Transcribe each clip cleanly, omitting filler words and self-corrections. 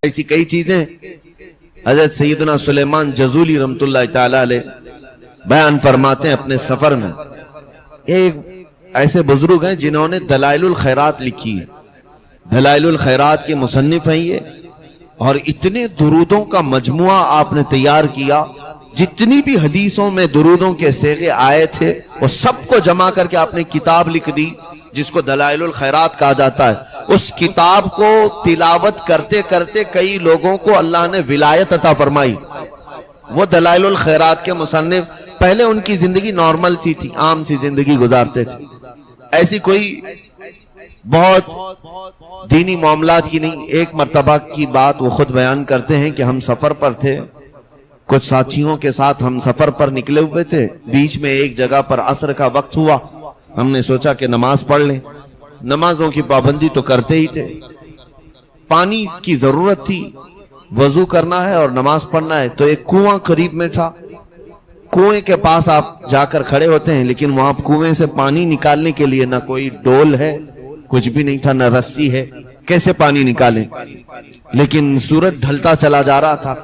ایسی کئی چیزیں حضرت سیدنا سلیمان جزولی رحمت اللہ تعالی علیہ بیان فرماتے ہیں اپنے سفر میں. ایک ایسے بزرگ ہیں جنہوں نے دلائل الخیرات لکھی ہے. دلائل الخیرات کے مصنف ہیں یہ, اور اتنے درودوں کا مجموعہ آپ نے تیار کیا. جتنی بھی حدیثوں میں درودوں کے صیغے آئے تھے وہ سب کو جمع کر کے آپ نے کتاب لکھ دی جس کو دلائل الخیرات کہا جاتا ہے. اس کتاب کو تلاوت کرتے کرتے کئی لوگوں کو اللہ نے ولایت عطا فرمائی. وہ دلائل الخیرات کے مصنف پہلے ان کی زندگی نارمل سی تھی, عام سی زندگی گزارتے تھے, ایسی کوئی بہت دینی معاملات کی نہیں. ایک مرتبہ کی بات وہ خود بیان کرتے ہیں کہ ہم سفر پر تھے, کچھ ساتھیوں کے ساتھ ہم سفر پر نکلے ہوئے تھے. بیچ میں ایک جگہ پر عصر کا وقت ہوا, ہم نے سوچا کہ نماز پڑھ لیں. نمازوں کی پابندی تو کرتے ہی تھے, پانی کی ضرورت تھی, وضو کرنا ہے اور نماز پڑھنا ہے. تو ایک کنواں قریب میں تھا. کنویں کے پاس آپ جا کر کھڑے ہوتے ہیں, لیکن وہاں کنویں سے پانی نکالنے کے لیے نہ کوئی ڈول ہے, کچھ بھی نہیں تھا, نہ رسی ہے, کیسے پانی نکالیں. لیکن سورج ڈھلتا چلا جا رہا تھا.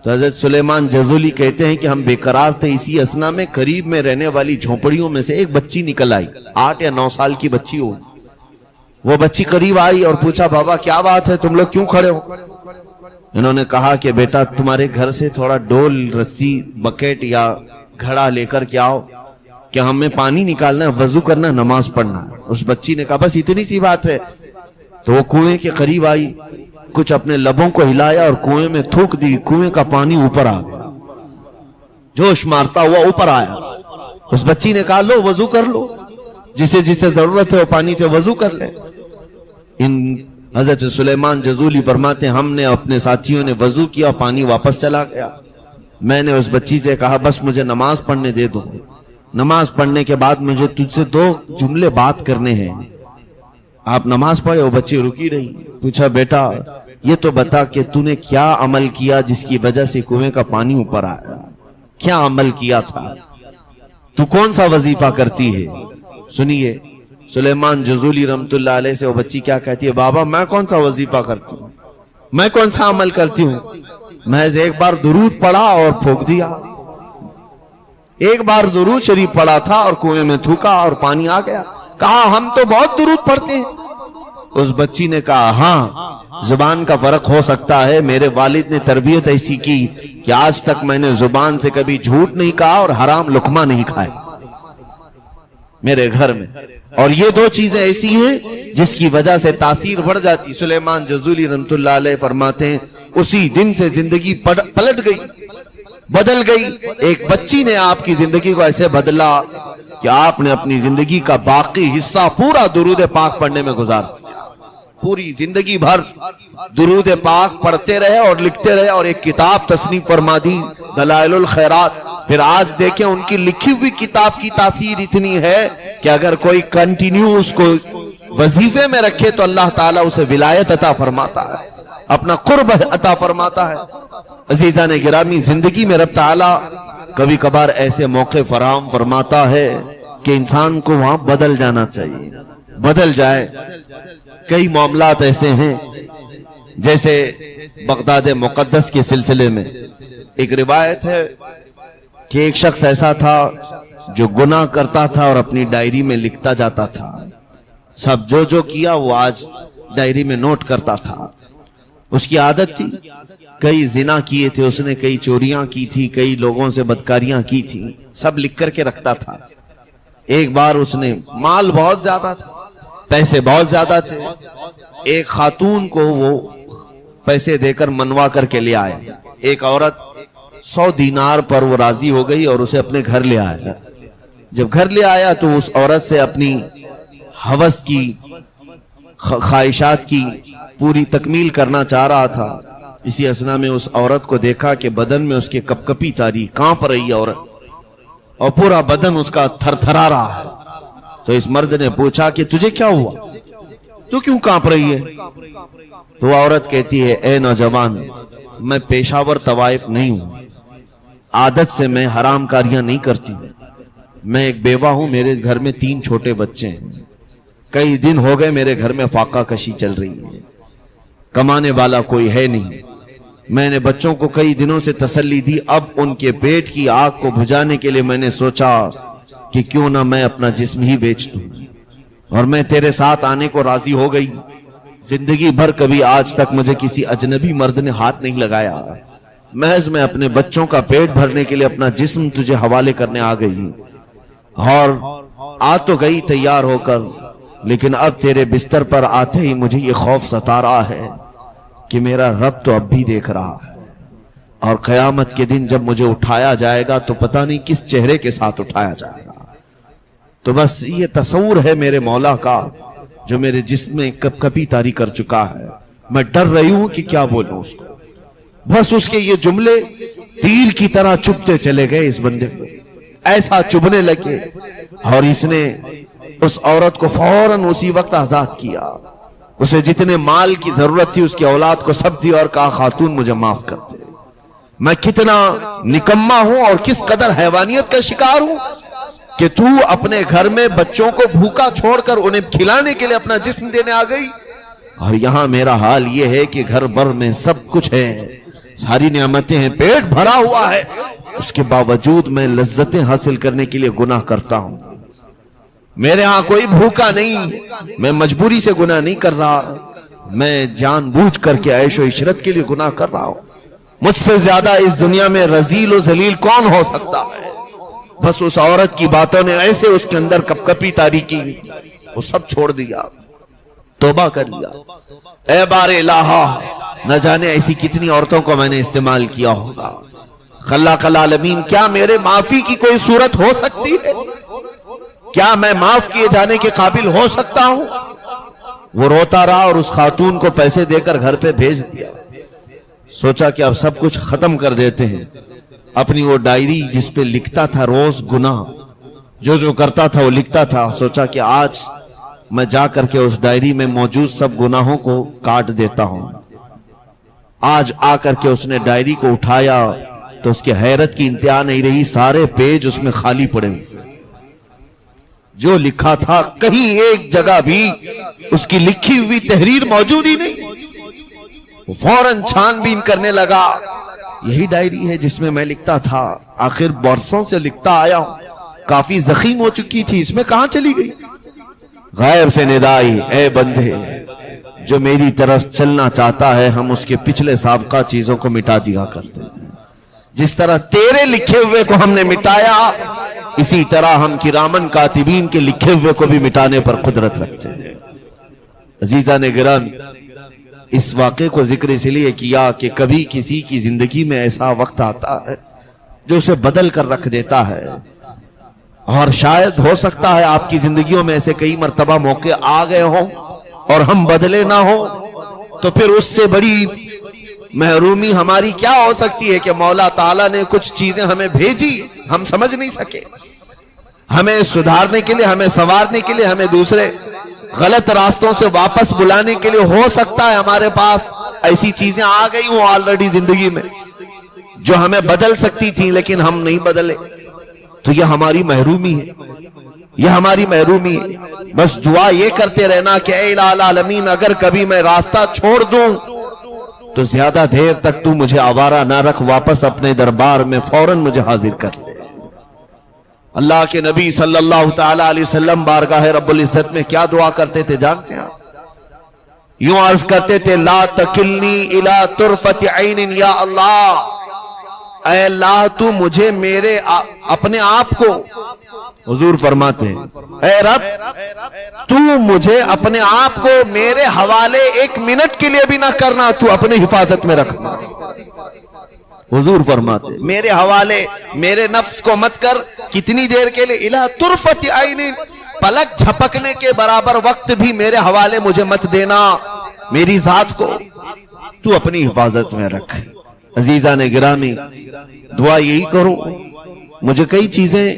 تو حضرت سلیمان جزولی کہتے ہیں کہ ہم بے قرار تھے. اسی اسنا میں قریب میں رہنے والی جھونپڑیوں میں سے ایک بچی نکل آئی, 8 یا 9 سال کی بچی ہو. وہ بچی قریب آئی اور پوچھا, بابا کیا بات ہے, تم لوگ کیوں کھڑے ہو؟ انہوں نے کہا کہ بیٹا تمہارے گھر سے تھوڑا ڈول, رسی, بکیٹ یا گھڑا لے کر کے آؤ, کہ ہمیں پانی نکالنا ہے, وضو کرنا ہے, نماز پڑھنا ہے. اس بچی نے کہا بس اتنی سی بات ہے. تو وہ کنویں کے قریب آئی, کچھ اپنے لبوں کو ہلایا اور کنویں میں تھوک دی. کنویں کا پانی اوپر آ گیا, جوش مارتا ہوا اوپر آیا. اس بچی نے کہا لو وضو کر لو, جسے جسے ضرورت ہے وہ پانی سے وضو کر لے. حضرت سلیمان جزولی فرماتے ہیں ہم نے اپنے ساتھیوں نے وضو کیا, پانی واپس چلا گیا. میں نے اس بچی سے کہا بس مجھے نماز پڑھنے دے دو, نماز پڑھنے کے بعد مجھے تجھ سے 2 جملے بات کرنے ہیں. آپ نماز پڑھے. وہ بچی رکی رہی. پوچھا بیٹا یہ تو بتا کہ تو نے کیا عمل کیا جس کی وجہ سے کنویں کا پانی اوپر آیا, کیا عمل کیا تھا, تو کون سا وظیفہ کرتی ہے؟ سنیے سلیمان جزولی رحمت اللہ علیہ سے وہ بچی کیا کہتی ہے, بابا میں کون سا وظیفہ کرتی ہوں, میں کون سا عمل کرتی ہوں, محض ایک بار درود پڑھا اور پھونک دیا. ایک بار درود شریف پڑھا تھا اور کنویں میں تھوکا اور پانی آ گیا. کہا ہم تو بہت درود پڑھتے ہیں. اس بچی نے کہا ہاں زبان کا فرق ہو سکتا ہے, میرے والد نے تربیت ایسی کی کہ آج تک میں نے زبان سے کبھی جھوٹ نہیں کہا اور حرام لقمہ نہیں کھائے میرے گھر میں. اور یہ 2 چیزیں ایسی ہیں جس کی وجہ سے تاثیر بڑھ جاتی. سلیمان جزولی رحمت اللہ علیہ فرماتے ہیں اسی دن سے زندگی پلٹ گئی, بدل گئی. ایک بچی نے آپ کی زندگی کو ایسے بدلا کہ آپ نے اپنی زندگی کا باقی حصہ پورا درود پاک پڑھنے میں گزار دیا. پوری زندگی بھر درود پاک پڑھتے رہے اور لکھتے رہے, اور ایک کتاب تصنیف فرما دی دلائل الخیرات. پھر آج دیکھیں ان کی لکھی ہوئی کتاب کی تاثیر اتنی ہے کہ اگر کوئی کنٹینیو اس کو وظیفے میں رکھے تو اللہ تعالیٰ اسے ولایت عطا فرماتا ہے, اپنا قرب عطا فرماتا ہے. عزیزان گرامی, زندگی میں رب تعالیٰ کبھی کبھار ایسے موقع فراہم فرماتا ہے کہ انسان کو وہاں بدل جانا چاہیے, بدل جائے. کئی معاملات ایسے ہیں, جیسے بغداد مقدس کے سلسلے میں ایک روایت ہے کہ ایک شخص ایسا تھا جو گناہ کرتا تھا اور اپنی ڈائری میں لکھتا جاتا تھا. سب جو کیا وہ آج ڈائری میں نوٹ کرتا تھا. اس کی عادت تھی, کئی زنا کیے تھے اس نے, کئی چوریاں کی تھی, کئی لوگوں سے بدکاریاں کی تھی, سب لکھ کر کے رکھتا تھا. ایک بار اس نے, مال بہت زیادہ تھا, پیسے بہت زیادہ تھے, ایک خاتون کو وہ پیسے دے کر منوا کر کے لے آیا. ایک عورت 100 دینار پر وہ راضی ہو گئی اور اسے اپنے گھر لے آیا. جب گھر لے آیا تو اس عورت سے اپنی ہوس کی, خواہشات کی پوری تکمیل کرنا چاہ رہا تھا. اسی اسنا میں اس عورت کو دیکھا کہ بدن میں اس کے کپ کپی تاری, کانپ رہی عورت, اور پورا بدن اس کا تھر تھرا رہا ہے. تو اس مرد نے پوچھا کہ تجھے کیا ہوا, تو کیوں کانپ رہی ہے؟ تو عورت کہتی ہے اے نوجوان, میں پیشاور طوائف نہیں ہوں, عادت سے میں حرام کاریاں نہیں کرتی. میں ایک بیوہ ہوں, میرے گھر میں 3 چھوٹے بچے ہیں. کئی دن ہو گئے میرے گھر میں فاقہ کشی چل رہی ہے. کمانے والا کوئی ہے نہیں. میں نے بچوں کو کئی دنوں سے تسلی دی. اب ان کے پیٹ کی آگ کو بجھانے کے لیے میں نے سوچا کہ کیوں نہ میں اپنا جسم ہی بیچ دوں, اور میں تیرے ساتھ آنے کو راضی ہو گئی. زندگی بھر کبھی آج تک مجھے کسی اجنبی مرد نے ہاتھ نہیں لگایا. محض میں اپنے بچوں کا پیٹ بھرنے کے لیے اپنا جسم تجھے حوالے کرنے آ گئی, اور آ تو گئی تیار ہو کر, لیکن اب تیرے بستر پر آتے ہی مجھے یہ خوف ستا رہا ہے کہ میرا رب تو اب بھی دیکھ رہا ہے, اور قیامت کے دن جب مجھے اٹھایا جائے گا تو پتہ نہیں کس چہرے کے ساتھ اٹھایا جائے گا. تو بس یہ تصور ہے میرے مولا کا جو میرے جسم میں کپ کپی طاری کر چکا ہے. میں ڈر رہی ہوں کہ کیا بولوں اس کو. بس اس کے یہ جملے تیر کی طرح چبھتے چلے گئے اس بندے کو, ایسا چبھنے لگے, اور اس نے اس عورت کو فوراً اسی وقت آزاد کیا. اسے جتنے مال کی ضرورت تھی اس کی اولاد کو سب دی, اور کہا خاتون مجھے معاف کر دے. میں کتنا نکما ہوں اور کس قدر حیوانیت کا شکار ہوں کہ تو اپنے گھر میں بچوں کو بھوکا چھوڑ کر انہیں کھلانے کے لیے اپنا جسم دینے آ گئی, اور یہاں میرا حال یہ ہے کہ گھر بھر میں سب کچھ ہے, ساری نعمتیں ہیں, پیٹ بھرا ہوا ہے, اس کے باوجود میں لذتیں حاصل کرنے کے لیے گناہ کرتا ہوں. میرے ہاں کوئی بھوکا نہیں, میں مجبوری سے گناہ نہیں کر رہا, میں جان بوجھ کر کے عیش و عشرت کے لیے گناہ کر رہا ہوں. مجھ سے زیادہ اس دنیا میں رذیل و ذلیل کون ہو سکتا ہے. بس اس عورت کی باتوں نے ایسے اس کے اندر کپ کپی طاری کی, وہ سب چھوڑ دیا, توبہ کر لیا. اے بار الہا, نہ جانے ایسی کتنی عورتوں کو میں نے استعمال کیا ہوگا. خلاق العالمین, کیا میرے معافی کی کوئی صورت ہو سکتی ہے؟ کیا میں معاف کیے جانے کے قابل ہو سکتا ہوں؟ وہ روتا رہا اور اس خاتون کو پیسے دے کر گھر پہ بھیج دیا. سوچا کہ اب سب کچھ ختم کر دیتے ہیں. اپنی وہ ڈائری جس پہ لکھتا تھا روز گناہ, جو کرتا تھا وہ لکھتا تھا, سوچا کہ آج میں جا کر کے اس ڈائری میں موجود سب گناہوں کو کاٹ دیتا ہوں. آج آ کر کے اس نے ڈائری کو اٹھایا تو اس کی حیرت کی انتہا نہیں رہی. سارے پیج اس میں خالی پڑے ہوئے, جو لکھا تھا کہیں ایک جگہ بھی اس کی لکھی ہوئی تحریر موجود ہی نہیں. وہ فوراً چھان بین کرنے لگا, یہی ڈائری ہے جس میں میں لکھتا تھا, آخر برسوں سے لکھتا آیا ہوں, کافی زخیم ہو چکی تھی, اس میں کہاں چلی گئی؟ غیب سے ندائی, اے بندے جو میری طرف چلنا چاہتا ہے ہم اس کے پچھلے سابقہ چیزوں کو مٹا دیا کرتے ہیں. جس طرح تیرے لکھے ہوئے کو ہم نے مٹایا, اسی طرح ہم کرامن کاتبین کے لکھے ہوئے کو بھی مٹانے پر قدرت رکھتے ہیں. عزیزان گرامی, اس واقعے کو ذکر اس لیے کیا کہ کبھی کسی کی زندگی میں ایسا وقت آتا ہے جو اسے بدل کر رکھ دیتا ہے, اور شاید ہو سکتا ہے آپ کی زندگیوں میں ایسے کئی مرتبہ موقع آ گئے ہوں اور ہم بدلے نہ ہو, تو پھر اس سے بڑی محرومی ہماری کیا ہو سکتی ہے کہ مولا تعالیٰ نے کچھ چیزیں ہمیں بھیجی, ہم سمجھ نہیں سکے. ہمیں سدھارنے کے لیے, ہمیں سنوارنے کے لیے, ہمیں دوسرے غلط راستوں سے واپس بلانے کے لیے ہو سکتا ہے ہمارے پاس ایسی چیزیں آ گئی ہوں آلریڈی زندگی میں جو ہمیں بدل سکتی تھیں, لیکن ہم نہیں بدلے. تو یہ ہماری محرومی ہے, یہ ہماری محرومی ہے. بس دعا یہ کرتے رہنا کہ اے الہ العالمین, اگر کبھی میں راستہ چھوڑ دوں تو زیادہ دیر تک تو مجھے آوارہ نہ رکھ, واپس اپنے دربار میں فوراً مجھے حاضر کر لے. اللہ کے نبی صلی اللہ تعالی علیہ وسلم بارگاہ رب العزت میں کیا دعا کرتے تھے جانتے ہیں؟ یوں عرض کرتے تھے, لا تکلنی الی طرفت عین یا اللہ, اے اللہ تو مجھے میرے اپنے آپ کو, حضور فرماتے ہیں اے رب تو مجھے اپنے آپ کو میرے حوالے ایک منٹ کے لیے بھی نہ کرنا, تو اپنے حفاظت میں رکھنا. حضور فرماتے میرے حوالے, میرے نفس کو مت کر کتنی دیر کے لیے, الی طرفت عین, پلک جھپکنے کے برابر وقت بھی میرے حوالے مجھے مت دینا, میری ذات کو تو اپنی حفاظت میں رکھ. عزیزان گرامی, دعا یہی کروں. مجھے کئی چیزیں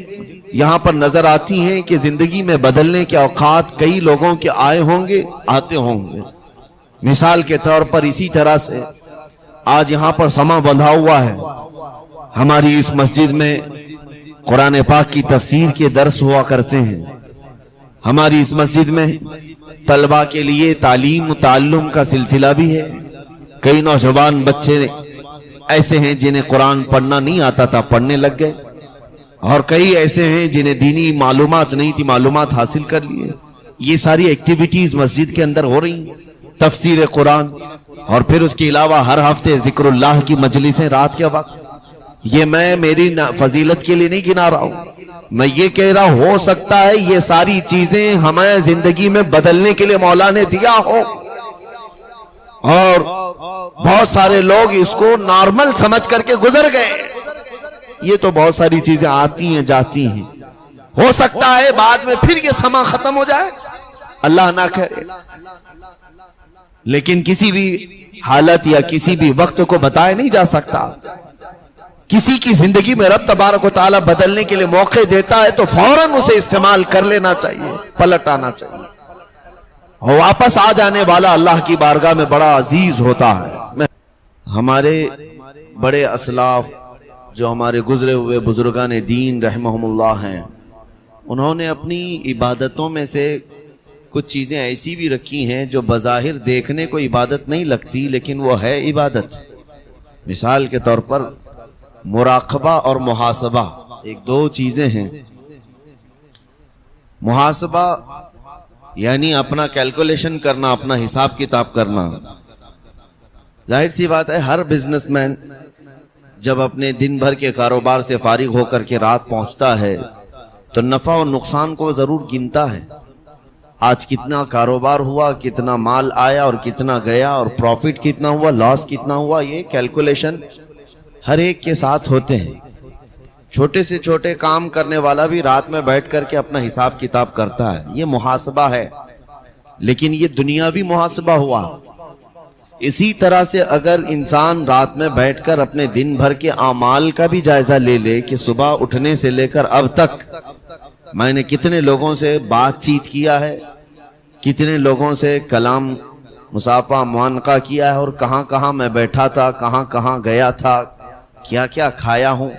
یہاں پر نظر آتی ہیں کہ زندگی میں بدلنے کے اوقات کئی لوگوں کے آئے ہوں گے, آتے ہوں گے. مثال کے طور پر اسی طرح سے آج یہاں پر سما بندھا ہوا ہے, ہماری اس مسجد میں قرآن پاک کی تفسیر کے درس ہوا کرتے ہیں, ہماری اس مسجد میں طلبہ کے لیے تعلیم و تعلم کا سلسلہ بھی ہے, کئی نوجوان بچے ایسے ہیں جنہیں قرآن پڑھنا نہیں آتا تھا، پڑھنے لگ گئے، اور کئی ایسے ہیں جنہیں دینی معلومات نہیں تھی، معلومات حاصل کر لیے۔ یہ ساری ایکٹیویٹیز مسجد کے اندر ہو رہی ہیں، تفسیر قرآن، اور پھر اس کے علاوہ ہر ہفتے ذکر اللہ کی مجلسیں رات کے وقت۔ یہ میں میری فضیلت کے لیے نہیں گنا رہا ہوں، میں یہ کہہ رہا ہو سکتا ہے یہ ساری چیزیں ہمیں زندگی میں بدلنے کے لیے مولا نے دیا ہو، اور بہت سارے لوگ اس کو نارمل سمجھ کر کے گزر گئے۔ یہ تو بہت ساری چیزیں آتی ہیں جاتی ہیں، ہو سکتا ہے بعد میں پھر یہ سما ختم ہو جائے، اللہ نہ کرے، لیکن کسی بھی حالت یا کسی بھی وقت کو بتایا نہیں جا سکتا۔ کسی کی زندگی میں رب تبارک و تعالیٰ بدلنے کے لیے موقع دیتا ہے تو فوراً اسے استعمال کر لینا چاہیے، پلٹ آنا چاہیے، اور واپس آ جانے والا اللہ کی بارگاہ میں بڑا عزیز ہوتا ہے۔ ہمارے بڑے اسلاف جو ہمارے گزرے ہوئے بزرگان دین رحمہم اللہ ہیں، انہوں نے اپنی عبادتوں میں سے کچھ چیزیں ایسی بھی رکھی ہیں جو بظاہر دیکھنے کو عبادت نہیں لگتی لیکن وہ ہے عبادت۔ مثال کے طور پر مراقبہ اور محاسبہ ایک دو چیزیں ہیں۔ محاسبہ یعنی اپنا کیلکولیشن کرنا، اپنا حساب کتاب کرنا۔ ظاہر سی بات ہے ہر بزنس مین جب اپنے دن بھر کے کاروبار سے فارغ ہو کر کے رات پہنچتا ہے تو نفع اور نقصان کو ضرور گنتا ہے۔ آج کتنا کاروبار ہوا، کتنا مال آیا اور کتنا گیا، اور پروفٹ کتنا ہوا، لاس کتنا ہوا، یہ کیلکولیشن ہر ایک کے ساتھ ہوتے ہیں۔ چھوٹے سے چھوٹے کام کرنے والا بھی رات میں بیٹھ کر کے اپنا حساب کتاب کرتا ہے، یہ محاسبہ ہے، لیکن یہ دنیاوی محاسبہ ہوا۔ اسی طرح سے اگر انسان رات میں بیٹھ کر اپنے دن بھر کے اعمال کا بھی جائزہ لے لے کہ صبح اٹھنے سے لے کر اب تک میں نے کتنے لوگوں سے بات چیت کیا ہے، کتنے لوگوں سے کلام مصافحہ معانقہ کیا ہے، اور کہاں کہاں میں بیٹھا تھا، کہاں کہاں گیا تھا، کیا کیا کھایا ہوں،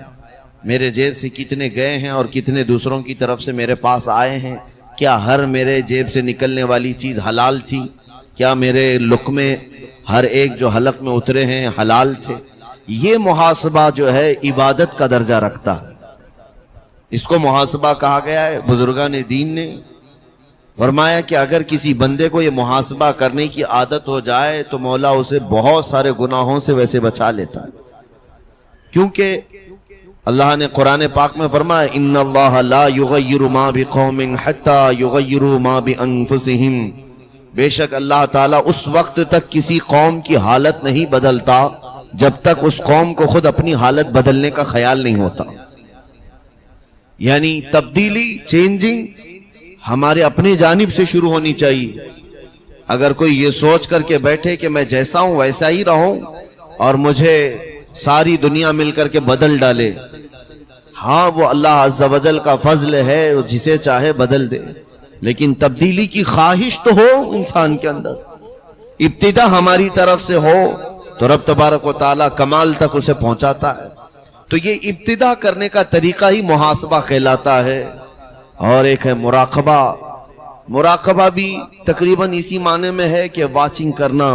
میرے جیب سے کتنے گئے ہیں اور کتنے دوسروں کی طرف سے میرے پاس آئے ہیں، کیا ہر میرے جیب سے نکلنے والی چیز حلال تھی، کیا میرے لقمے ہر ایک جو حلق میں اترے ہیں حلال تھے۔ یہ محاسبہ جو ہے عبادت کا درجہ رکھتا ہے، اس کو محاسبہ کہا گیا ہے۔ بزرگان دین نے فرمایا کہ اگر کسی بندے کو یہ محاسبہ کرنے کی عادت ہو جائے تو مولا اسے بہت سارے گناہوں سے ویسے بچا لیتا ہے، کیونکہ اللہ نے قرآن پاک میں فرمایا ان اللہ لا یغیر ما بقوم حتی یغیروا ما بانفسہم، بے شک اللہ تعالیٰ اس وقت تک کسی قوم کی حالت نہیں بدلتا جب تک اس قوم کو خود اپنی حالت بدلنے کا خیال نہیں ہوتا۔ یعنی تبدیلی، چینجنگ ہمارے اپنی جانب سے شروع ہونی چاہیے۔ اگر کوئی یہ سوچ کر کے بیٹھے کہ میں جیسا ہوں ویسا ہی رہوں اور مجھے ساری دنیا مل کر کے بدل ڈالے، ہاں وہ اللہ عز و جل کا فضل ہے، جسے چاہے بدل دے، لیکن تبدیلی کی خواہش تو ہو انسان کے اندر، ابتدا ہماری طرف سے ہو تو رب تبارک و تعالیٰ کمال تک اسے پہنچاتا ہے۔ تو یہ ابتدا کرنے کا طریقہ ہی محاسبہ کہلاتا ہے۔ اور ایک ہے مراقبہ۔ مراقبہ بھی تقریباً اسی معنی میں ہے کہ واچنگ کرنا،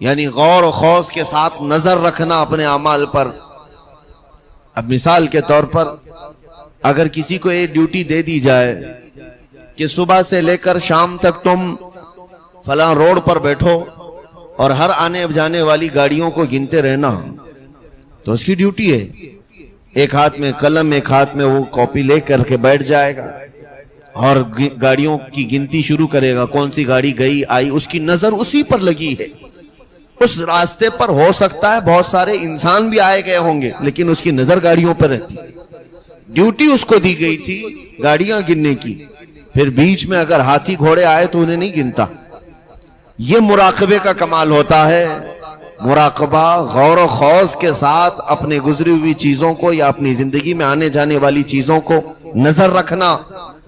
یعنی غور و خوض کے ساتھ نظر رکھنا اپنے اعمال پر۔ اب مثال کے طور پر اگر کسی کو یہ ڈیوٹی دے دی جائے کہ صبح سے لے کر شام تک تم فلاں روڈ پر بیٹھو اور ہر آنے جانے والی گاڑیوں کو گنتے رہنا، تو اس کی ڈیوٹی ہے۔ ایک ہاتھ میں قلم، ایک ہاتھ میں وہ کاپی لے کر کے بیٹھ جائے گا اور گاڑیوں کی گنتی شروع کرے گا، کون سی گاڑی گئی آئی، اس کی نظر اسی پر لگی ہے۔ اس راستے پر ہو سکتا ہے بہت سارے انسان بھی آئے گئے ہوں گے، لیکن اس کی نظر گاڑیوں پر رہتی۔ ڈیوٹی اس کو دی گئی تھی گاڑیاں گننے کی، پھر بیچ میں اگر ہاتھی گھوڑے آئے تو انہیں نہیں گنتا۔ یہ مراقبے کا کمال ہوتا ہے۔ مراقبہ غور و خوض کے ساتھ اپنے گزری ہوئی چیزوں کو یا اپنی زندگی میں آنے جانے والی چیزوں کو نظر رکھنا،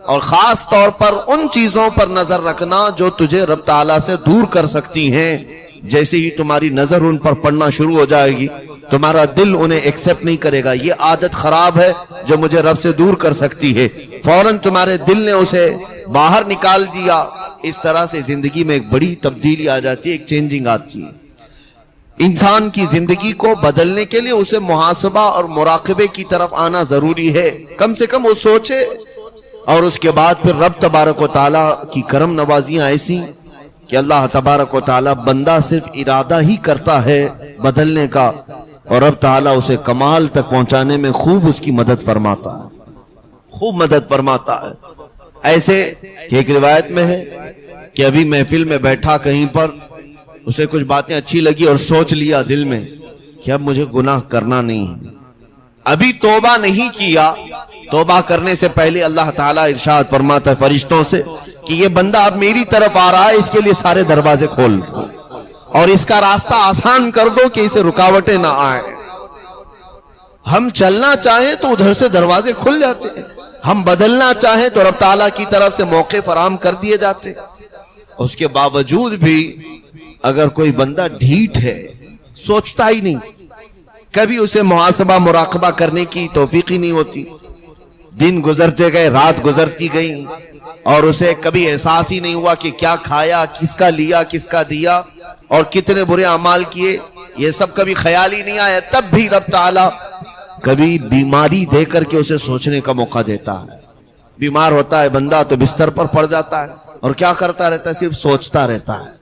اور خاص طور پر ان چیزوں پر نظر رکھنا جو تجھے رب تعالیٰ سے دور کر سکتی ہیں۔ جیسے ہی تمہاری نظر ان پر پڑنا شروع ہو جائے گی تمہارا دل انہیں ایکسپٹ نہیں کرے گا، یہ عادت خراب ہے جو مجھے رب سے دور کر سکتی ہے، فوراً تمہارے دل نے اسے باہر نکال دیا۔ اس طرح سے زندگی میں ایک بڑی تبدیلی آ جاتی ہے، ایک چینجنگ آتی ہے۔ انسان کی زندگی کو بدلنے کے لیے اسے محاسبہ اور مراقبے کی طرف آنا ضروری ہے. کم سے کم وہ سوچے، اور اس کے بعد پھر رب تبارک و تعالیٰ کی کرم نوازیاں ایسی کہ اللہ تبارک و تعالیٰ بندہ صرف ارادہ ہی کرتا ہے بدلنے کا، اور رب تعالیٰ اسے کمال تک پہنچانے میں خوب اس کی مدد فرماتا ہے، خوب مدد فرماتا ہے. ایسے کہ ایک روایت میں ہے کہ ابھی محفل میں بیٹھا کہیں پر، اسے کچھ باتیں اچھی لگی اور سوچ لیا دل میں کہ اب مجھے گناہ کرنا نہیں ہے. ابھی توبہ نہیں کیا، توبہ کرنے سے پہلے اللہ تعالیٰ ارشاد فرماتا ہے فرشتوں سے کہ یہ بندہ اب میری طرف آ رہا ہے، اس کے لیے سارے دروازے کھول دو اور اس کا راستہ آسان کر دو کہ اسے رکاوٹیں نہ آئیں. ہم چلنا چاہیں تو ادھر سے دروازے کھل جاتے ہیں، ہم بدلنا چاہیں تو رب تعالیٰ کی طرف سے موقع فراہم کر دیے جاتے. اس کے باوجود بھی اگر کوئی بندہ ڈھیٹ ہے، سوچتا ہی نہیں، کبھی اسے محاسبہ مراقبہ کرنے کی توفیق ہی نہیں ہوتی. دن گزرتے گئے، رات گزرتی گئی، اور اسے کبھی احساس ہی نہیں ہوا کہ کیا کھایا، کس کا لیا، کس کا دیا، اور کتنے برے اعمال کیے، یہ سب کبھی خیال ہی نہیں آیا. تب بھی رب تعالیٰ کبھی بیماری دے کر کے اسے سوچنے کا موقع دیتا ہے. بیمار ہوتا ہے بندہ تو بستر پر پڑ جاتا ہے اور کیا کرتا رہتا ہے؟ صرف سوچتا رہتا ہے.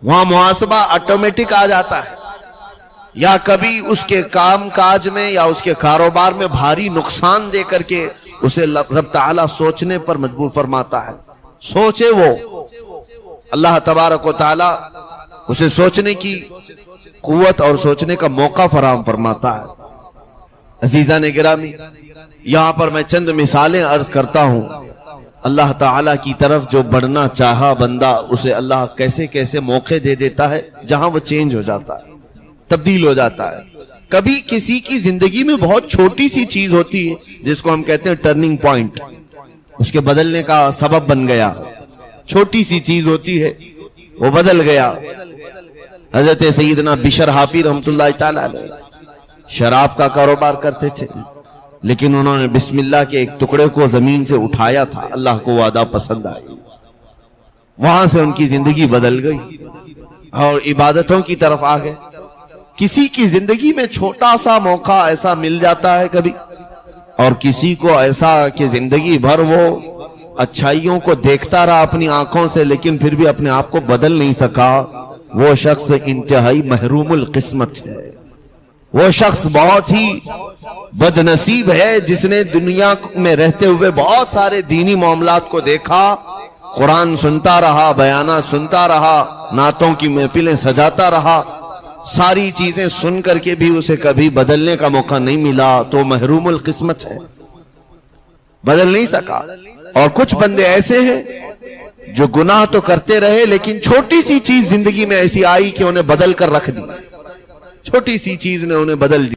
وہاں محاسبہ آٹومیٹک آ جاتا ہے. یا کبھی اس کے کام کاج میں یا اس کے کاروبار میں بھاری نقصان دے کر کے اسے رب تعالیٰ سوچنے پر مجبور فرماتا ہے. سوچے وہ، اللہ تبارک و تعالیٰ اسے سوچنے کی قوت اور سوچنے کا موقع فراہم فرماتا ہے. عزیزان گرامی، یہاں پر میں چند مثالیں عرض کرتا ہوں. اللہ تعالیٰ کی طرف جو بڑھنا چاہا بندہ، اسے اللہ کیسے کیسے موقع دے دیتا ہے جہاں وہ چینج ہو جاتا ہے، تبدیل ہو جاتا ہے. کبھی کسی کی زندگی میں بہت چھوٹی سی چیز ہوتی ہے جس کو ہم کہتے ہیں ٹرننگ پوائنٹ، اس کے بدلنے کا سبب بن گیا. چھوٹی سی چیز ہوتی ہے، وہ بدل گیا. حضرت سیدنا بشر حافی رحمت اللہ تعالیٰ علیہ شراب کا کاروبار کرتے تھے، لیکن انہوں نے بسم اللہ کے ایک ٹکڑے کو زمین سے اٹھایا تھا. اللہ کو وہ ادا پسند آئی، وہاں سے ان کی زندگی بدل گئی اور عبادتوں کی طرف آ گئے. کسی کی زندگی میں چھوٹا سا موقع ایسا مل جاتا ہے کبھی، اور کسی کو ایسا کہ زندگی بھر وہ اچھائیوں کو دیکھتا رہا اپنی آنکھوں سے، لیکن پھر بھی اپنے آپ کو بدل نہیں سکا. وہ شخص انتہائی محروم القسمت ہے. وہ شخص بہت ہی بد نصیب ہے جس نے دنیا میں رہتے ہوئے بہت سارے دینی معاملات کو دیکھا، قرآن سنتا رہا، بیانات سنتا رہا، نعتوں کی محفلیں سجاتا رہا، ساری چیزیں سن کر کے بھی اسے کبھی بدلنے کا موقع نہیں ملا. تو محروم القسمت ہے، بدل نہیں سکا. اور کچھ بندے ایسے ہیں جو گناہ تو کرتے رہے، لیکن چھوٹی سی چیز زندگی میں ایسی آئی کہ انہیں بدل کر رکھ دی، چھوٹی سی چیز نے انہیں بدل دی.